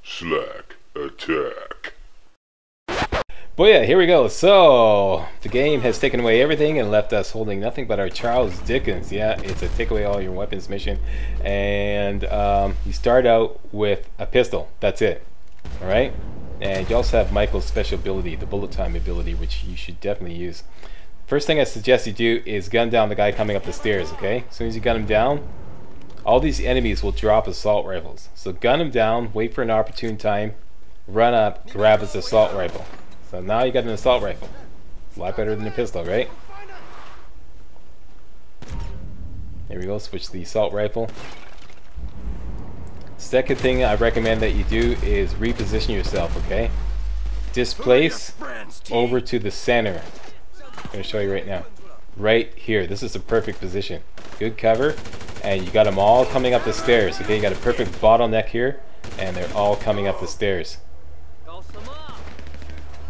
MajorSlackAttack. But yeah, here we go. So the game has taken away everything and left us holding nothing but our Charles Dickens. Yeah, it's a take away all your weapons mission, and you start out with a pistol. That's it. All right, and you also have Michael's special ability, the bullet time ability, which you should definitely use. First thing I suggest you do is gun down the guy coming up the stairs. Okay, as soon as you gun him down, all these enemies will drop assault rifles. So gun him down, wait for an opportune time, run up, grab his assault rifle. So now you got an assault rifle. A lot better than a pistol, right? There we go, switch the assault rifle. Second thing I recommend that you do is reposition yourself, okay? Displace over to the center. I'm going to show you right now. Right here. This is a perfect position. Good cover. And you got them all coming up the stairs, okay? You got a perfect bottleneck here, and they're all coming up the stairs.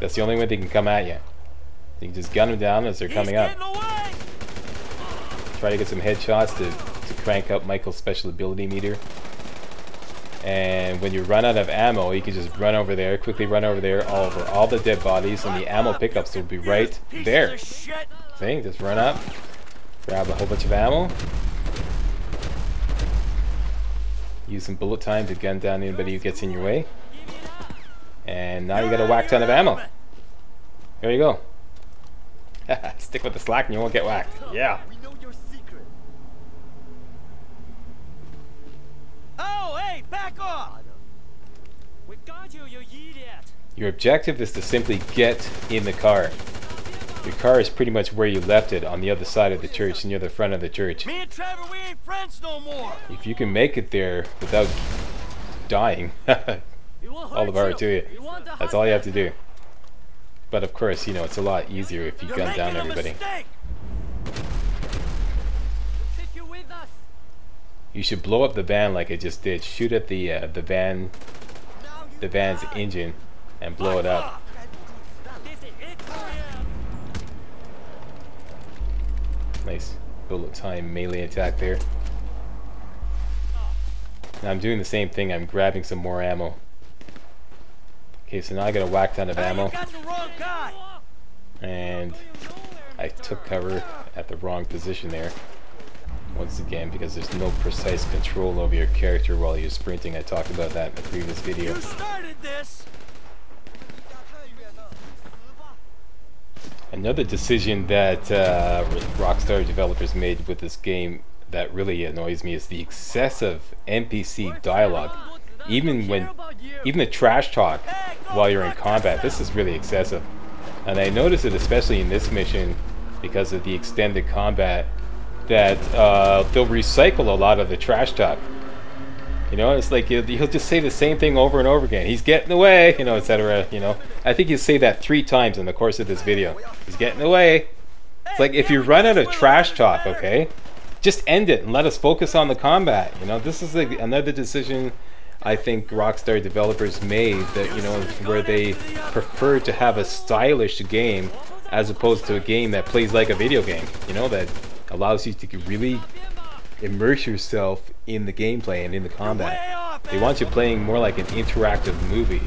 That's the only way they can come at you. You can just gun them down as they're coming up. Try to get some headshots to crank up Michael's special ability meter. And when you run out of ammo, you can just run over there, quickly run over there, over all the dead bodies, and the ammo pickups will be right there. See, just run up, grab a whole bunch of ammo, use some bullet time to gun down anybody who gets in your way. And now you got a whack ton of ammo. There you go. Stick with the slack and you won't get whacked. Yeah. Oh, hey, back off! We got you, you idiot! Your objective is to simply get in the car. Your car is pretty much where you left it, on the other side of the church, near the front of the church. Me and Trevor, we ain't friends no more! If you can make it there without dying, all the power to you. That's all you have to do. But of course, you know, it's a lot easier if you gun down everybody. You should blow up the van like I just did. Shoot at the van's engine and blow it up. Nice bullet time melee attack there. Now I'm doing the same thing. I'm grabbing some more ammo. Okay, so now I got a whack ton of ammo. And I took cover at the wrong position there. Once again, because there's no precise control over your character while you're sprinting. I talked about that in the previous video. You started this. Another decision that Rockstar developers made with this game that really annoys me is the excessive NPC dialogue. Even the trash talk while you're in combat, this is really excessive. And I noticed it especially in this mission because of the extended combat, that they'll recycle a lot of the trash talk. You know, it's like he'll just say the same thing over and over again. He's getting away, you know, etc. You know, I think he'll say that 3 times in the course of this video. He's getting away. It's like, if you run out of trash talk, okay, just end it and let us focus on the combat. You know, this is another decision I think Rockstar developers made, that, you know, where they prefer to have a stylish game as opposed to a game that plays like a video game. You know, that allows you to really immerse yourself in the gameplay and in the combat. They want you playing more like an interactive movie,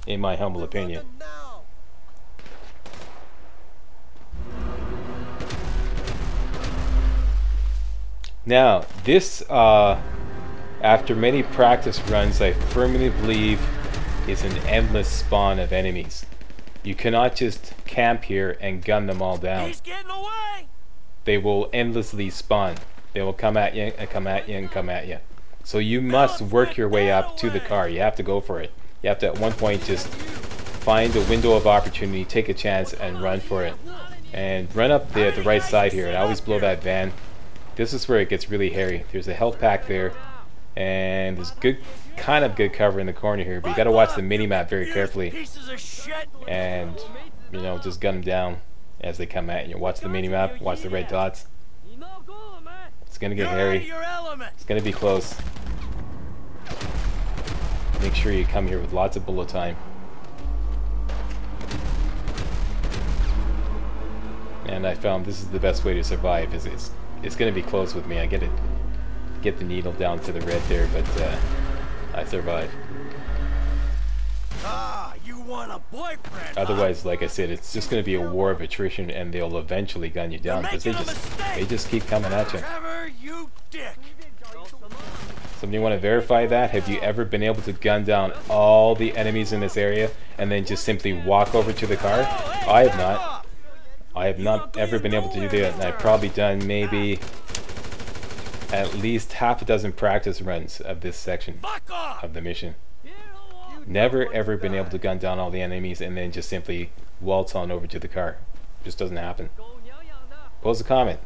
in my humble opinion. Now, this, after many practice runs, I firmly believe is an endless spawn of enemies. You cannot just camp here and gun them all down. He's getting away. They will endlessly spawn. They will come at you and come at you and come at you. So you must work your way up to the car. You have to go for it. You have to at one point just find a window of opportunity, take a chance, and run for it. And run up there at the right side here, and always blow that van. This is where it gets really hairy. There's a health pack there, and there's kind of good cover in the corner here, but you got to watch the mini-map very carefully. And, you know, just gun them down as they come at you. Watch the mini-map, watch the red dots. It's gonna get hairy. It's gonna be close. Make sure you come here with lots of bullet time. And I found this is the best way to survive. It's gonna be close with me. I get the needle down to the red there, but I survive. Ah, you want a boyfriend? Otherwise, like I said, it's just going to be a war of attrition, and they'll eventually gun you down because they just keep coming at you. Trevor, you dick. Somebody want to verify that? Have you ever been able to gun down all the enemies in this area and then just simply walk over to the car? I have not. I have not ever been able to do that, and I've probably done maybe at least half a dozen practice runs of this section of the mission. Never ever been able to gun down all the enemies and then just simply waltz on over to the car. Just doesn't happen. Post a comment.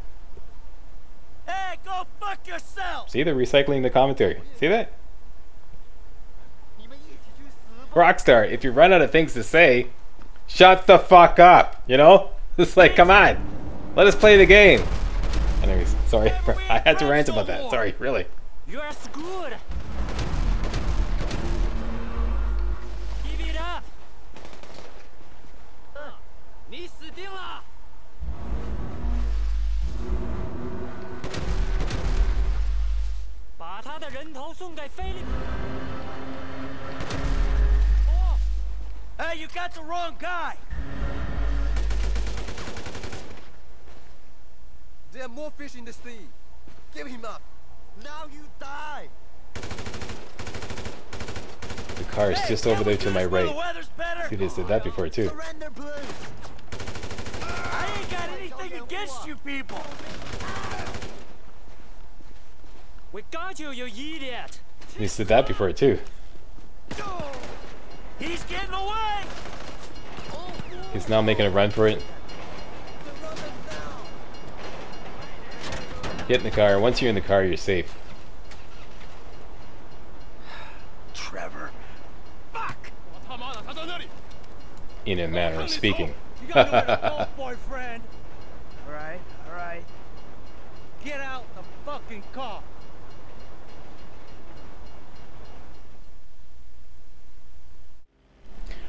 Hey, go fuck yourself! See, they're recycling the commentary. See that? Rockstar, if you run out of things to say, shut the fuck up, you know? It's like, come on, let us play the game. Anyways, sorry, I had to rant about that. Sorry, really. You're good. Give it up. 你死定了。把他的人头送给菲利。哦。Hey, you got the wrong guy. There are more fish in the sea. Give him up. Now you die. The car is just over there to my right. See, they said that before too. Surrender, please. I ain't got anything against you people. We got you, you idiot. They said that before too. He's getting away. He's now making a run for it. Get in the car. Once you're in the car, you're safe. Trevor. Fuck. In a manner of speaking. You got nowhere to go, boyfriend. All right. Get out the fucking car.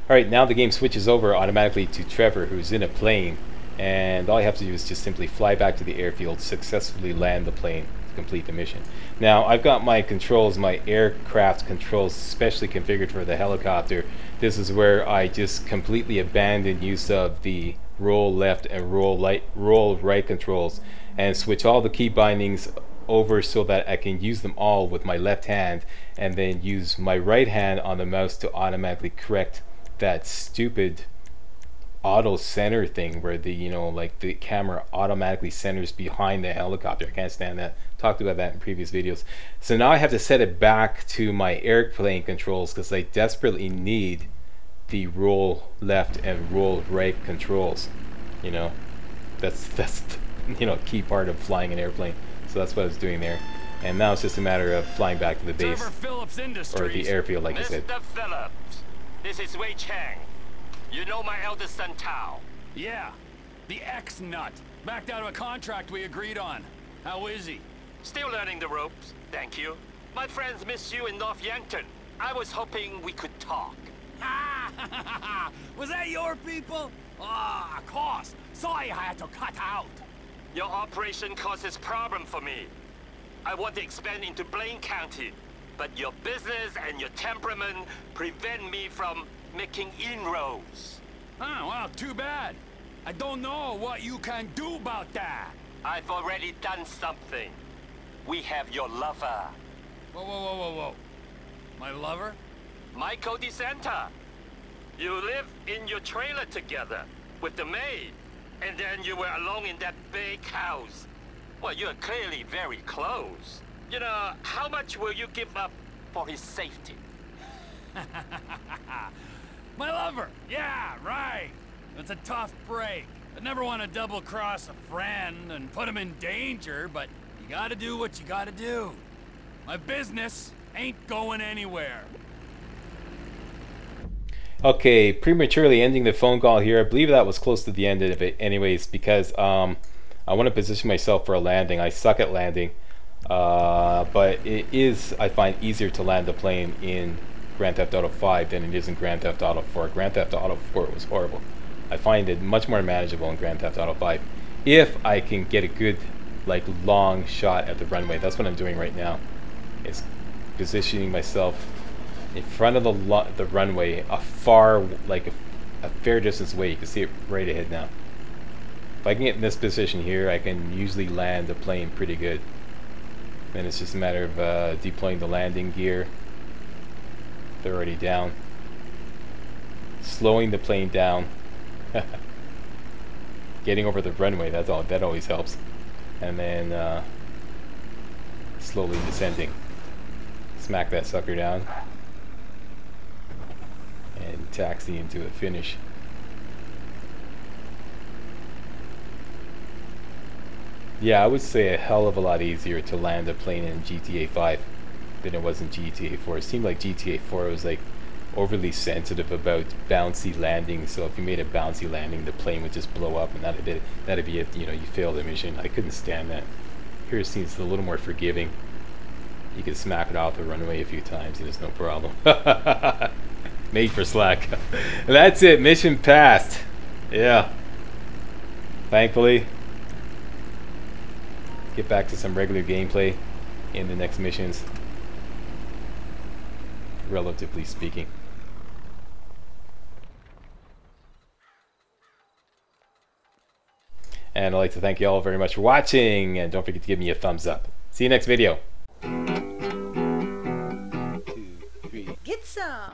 Alright, now the game switches over automatically to Trevor, who's in a plane, and all I have to do is just simply fly back to the airfield, successfully land the plane to complete the mission. Now, I've got my controls, my aircraft controls specially configured for the helicopter. This is where I just completely abandon use of the roll left and roll right controls and switch all the key bindings over so that I can use them all with my left hand, and then use my right hand on the mouse to automatically correct that stupid auto center thing where the like the camera automatically centers behind the helicopter. I can't stand that. Talked about that in previous videos. So now I have to set it back to my airplane controls because I desperately need the roll left and roll right controls. That's key part of flying an airplane. So that's what I was doing there. And now it's just a matter of flying back to the base or the airfield, like I said. Mr. Phillips, this is Wei Chang. You know my eldest son Tao. Yeah, the ex-nut. Backed out of a contract we agreed on. How is he? Still learning the ropes, thank you. My friends miss you in North Yankton. I was hoping we could talk. Was that your people? Ah, of course. Sorry I had to cut out. Your operation causes problem for me. I want to expand into Blaine County, but your business and your temperament prevent me from making inroads. Oh, well, too bad. I don't know what you can do about that. I've already done something. We have your lover. Whoa. My lover? Michael DeSanta. You live in your trailer together with the maid, and then you were alone in that big house. Well, you're clearly very close. How much will you give up for his safety? My lover! Yeah, right! It's a tough break. I never want to double-cross a friend and put him in danger, but you gotta do what you gotta do. My business ain't going anywhere. Okay, prematurely ending the phone call here. I believe that was close to the end of it anyways, because I want to position myself for a landing. I suck at landing, but it is, I find, easier to land a plane in Grand Theft Auto 5 than it is in Grand Theft Auto 4. Grand Theft Auto 4 was horrible. I find it much more manageable in Grand Theft Auto 5 if I can get a good, long shot at the runway. That's what I'm doing right now, is positioning myself in front of the runway, a far, like a fair distance away. You can see it right ahead now. If I can get in this position here, I can usually land the plane pretty good. Then it's just a matter of deploying the landing gear. They're already down. Slowing the plane down. Getting over the runway, that always helps. And then slowly descending. Smack that sucker down. And taxi into a finish. Yeah, I would say a hell of a lot easier to land a plane in GTA 5 than it was in GTA 4. It seemed like GTA 4 was like overly sensitive about bouncy landing, so if you made a bouncy landing, the plane would just blow up, and that'd be it. You know, you failed the mission. I couldn't stand that. Here it seems a little more forgiving. You can smack it off the runway a few times, and it's no problem. Made for Slack. That's it. Mission passed. Yeah. Thankfully. Get back to some regular gameplay in the next missions, relatively speaking. And I'd like to thank you all very much for watching, and don't forget to give me a thumbs up. See you next video. 1, 2, 3. Get some.